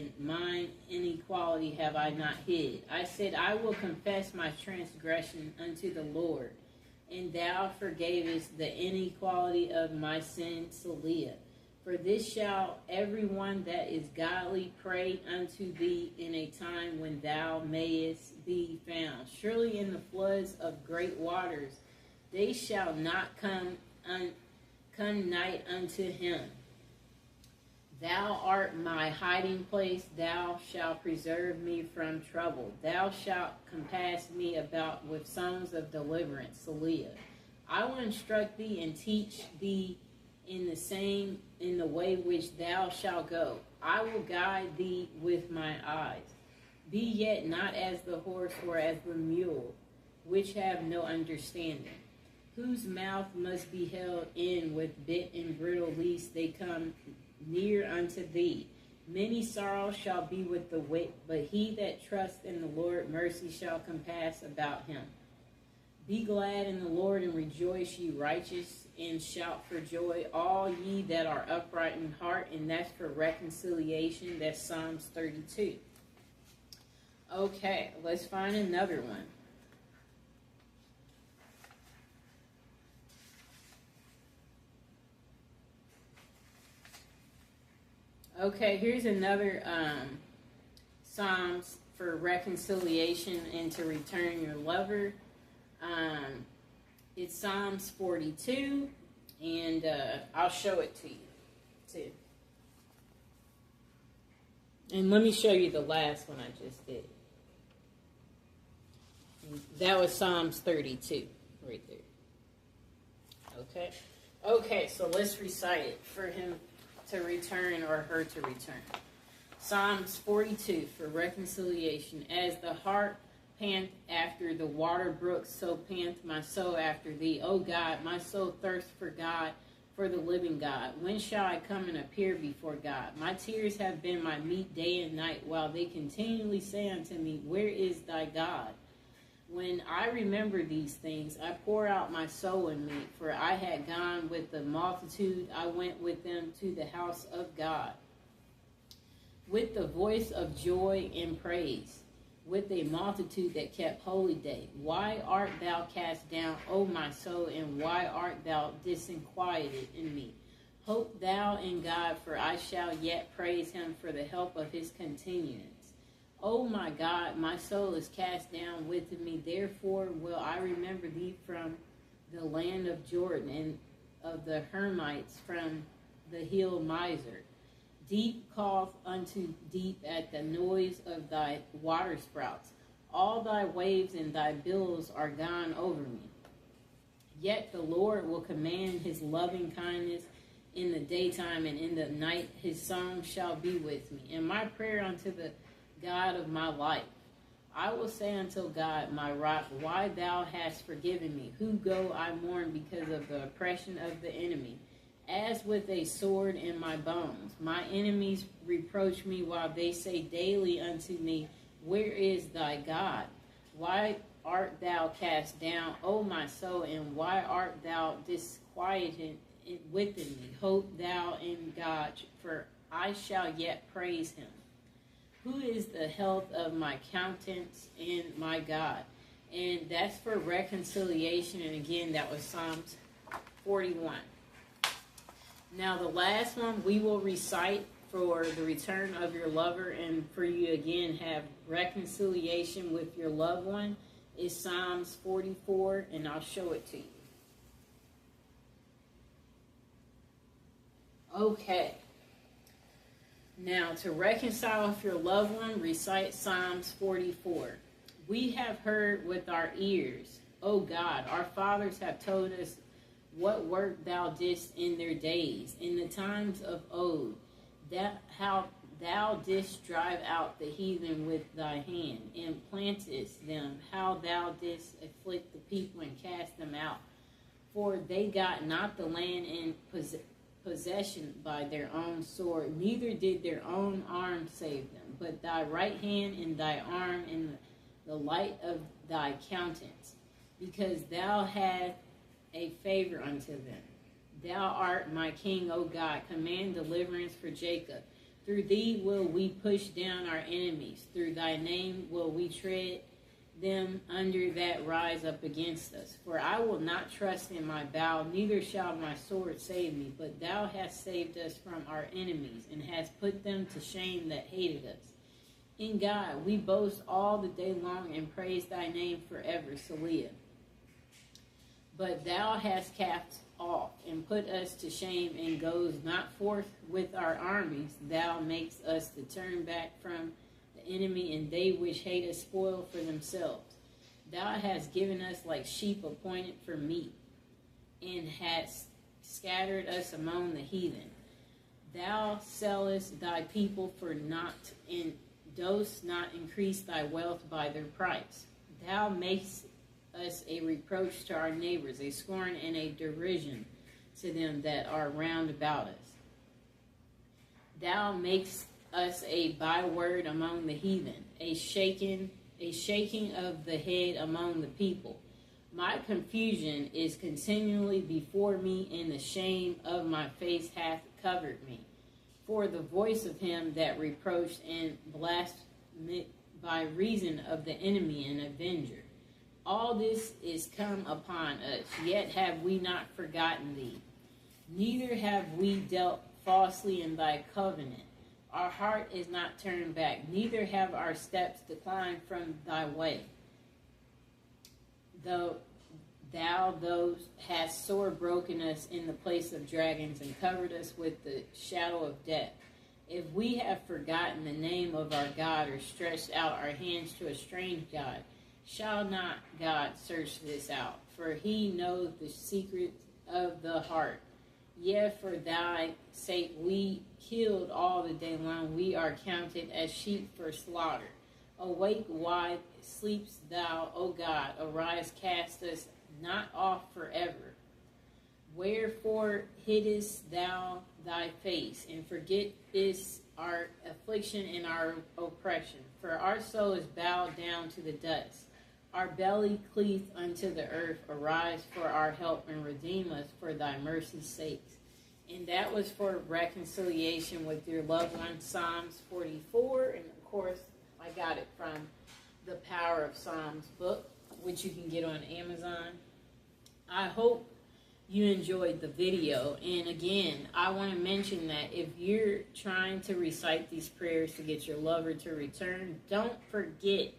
and mine inequality have I not hid. I said, I will confess my transgression unto the Lord, and thou forgavest the inequality of my sin, Selah. For this shall every one that is godly pray unto thee in a time when thou mayest be found. Surely in the floods of great waters they shall not come nigh unto him. Thou art my hiding place, thou shalt preserve me from trouble. Thou shalt compass me about with songs of deliverance, Selah. I will instruct thee and teach thee in the way which thou shalt go. I will guide thee with my eyes. Be yet not as the horse or as the mule, which have no understanding, whose mouth must be held in with bit and bridle, lest they come near unto thee. Many sorrows shall be with the wicked, but he that trusts in the Lord, mercy shall compass about him. Be glad in the Lord and rejoice, ye righteous, and shout for joy, all ye that are upright in heart. And that's for reconciliation. That's Psalms 32. Okay, let's find another one. Okay, here's another Psalms for reconciliation and to return your lover. It's Psalms 42, and I'll show it to you, too. And let me show you the last one I just did. That was Psalms 32, right there. Okay? Okay, so let's recite it for him to return or her to return. Psalms 42 for reconciliation. As the hart pant after the water brooks, so pant my soul after thee. O God, my soul thirsts for God, for the living God. When shall I come and appear before God? My tears have been my meat day and night, while they continually say unto me, where is thy God? When I remember these things, I pour out my soul in me, for I had gone with the multitude, I went with them to the house of God, with the voice of joy and praise, with a multitude that kept holy day. Why art thou cast down, O my soul, and why art thou disquieted in me? Hope thou in God, for I shall yet praise him for the help of his continuance. O my God, my soul is cast down within me, therefore will I remember thee from the land of Jordan, and of the Hermites from the hill Mizar. Deep calleth unto deep at the noise of thy water spouts. All thy waves and thy billows are gone over me. Yet the Lord will command his loving kindness in the daytime, and in the night his song shall be with me. And my prayer unto the God of my life. I will say unto God, my rock, why thou hast forgiven me? Who go I mourn because of the oppression of the enemy? As with a sword in my bones. My enemies reproach me while they say daily unto me, where is thy God? Why art thou cast down, O my soul, and why art thou disquieted within me? Hope thou in God, for I shall yet praise him. Who is the health of my countenance and my God? And that's for reconciliation. And again, that was Psalms 41. Now, the last one we will recite for the return of your lover, and for you again have reconciliation with your loved one, is Psalms 44, and I'll show it to you. Okay. Now, to reconcile with your loved one, recite Psalms 44. We have heard with our ears, O God, our fathers have told us what work thou didst in their days, in the times of old, that how thou didst drive out the heathen with thy hand, and plantest them, how thou didst afflict the people and cast them out. For they got not the land in possession by their own sword, neither did their own arm save them, but thy right hand and thy arm and the light of thy countenance, because thou hast a favor unto them. Thou art my king, O God. Command deliverance for Jacob. Through thee will we push down our enemies. Through thy name will we tread them under that rise up against us. For I will not trust in my bow, neither shall my sword save me. But thou hast saved us from our enemies, and hast put them to shame that hated us. In God we boast all the day long, and praise thy name forever. Selah. But thou hast cast off, and put us to shame, and goes not forth with our armies. Thou makest us to turn back from the enemy, and they which hate us spoil for themselves. Thou hast given us like sheep appointed for meat, and hast scattered us among the heathen. Thou sellest thy people for naught, and dost not increase thy wealth by their price. Thou makest us a reproach to our neighbors, a scorn and a derision to them that are round about us. Thou makest us a byword among the heathen, a shaking of the head among the people. My confusion is continually before me, and the shame of my face hath covered me. For the voice of him that reproached and blasphemed by reason of the enemy and avenger. All this is come upon us, yet have we not forgotten thee. Neither have we dealt falsely in thy covenant. Our heart is not turned back, neither have our steps declined from thy way. Though thou hast sore broken us in the place of dragons, and covered us with the shadow of death. If we have forgotten the name of our God, or stretched out our hands to a strange God, shall not God search this out? For he knows the secrets of the heart. Yet for thy sake we killed all the day long. We are counted as sheep for slaughter. Awake, why sleepst thou, O God? Arise, cast us not off forever. Wherefore hiddest thou thy face, and forgettest our affliction and our oppression? For our soul is bowed down to the dust. Our belly cleaveth unto the earth. Arise for our help, and redeem us for thy mercy's sakes. And that was for reconciliation with your loved one, Psalms 44. And of course, I got it from the Power of Psalms book, which you can get on Amazon. I hope you enjoyed the video. And again, I want to mention that if you're trying to recite these prayers to get your lover to return, don't forget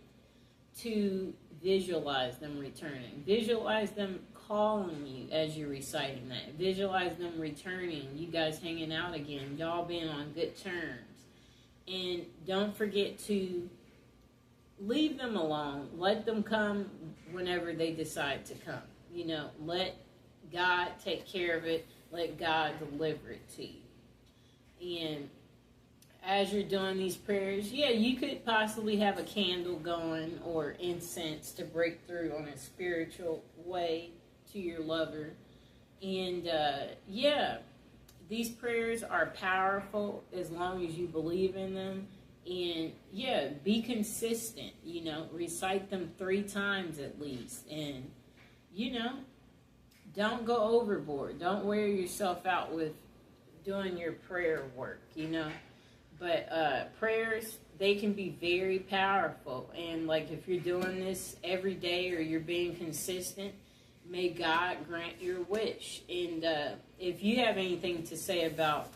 to visualize them returning. Visualize them calling you as you're reciting that. Visualize them returning, you guys hanging out again, y'all being on good terms. And don't forget to leave them alone. Let them come whenever they decide to come. You know, let God take care of it. Let God deliver it to you. And as you're doing these prayers, yeah, you could possibly have a candle going or incense to break through on a spiritual way to your lover. And yeah, these prayers are powerful as long as you believe in them. And yeah, be consistent, you know, recite them 3 times at least. And, you know, don't go overboard. Don't wear yourself out with doing your prayer work, you know. But prayers, they can be very powerful. And like if you're doing this every day or you're being consistent, may God grant your wish. And if you have anything to say about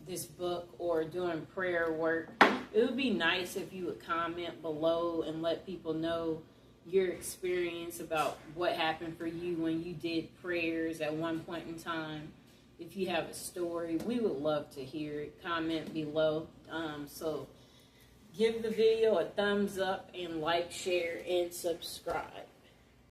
this book or doing prayer work, it would be nice if you would comment below and let people know your experience about what happened for you when you did prayers at one point in time. If you have a story, we would love to hear it. Comment below. So give the video a thumbs up and like, share, and subscribe.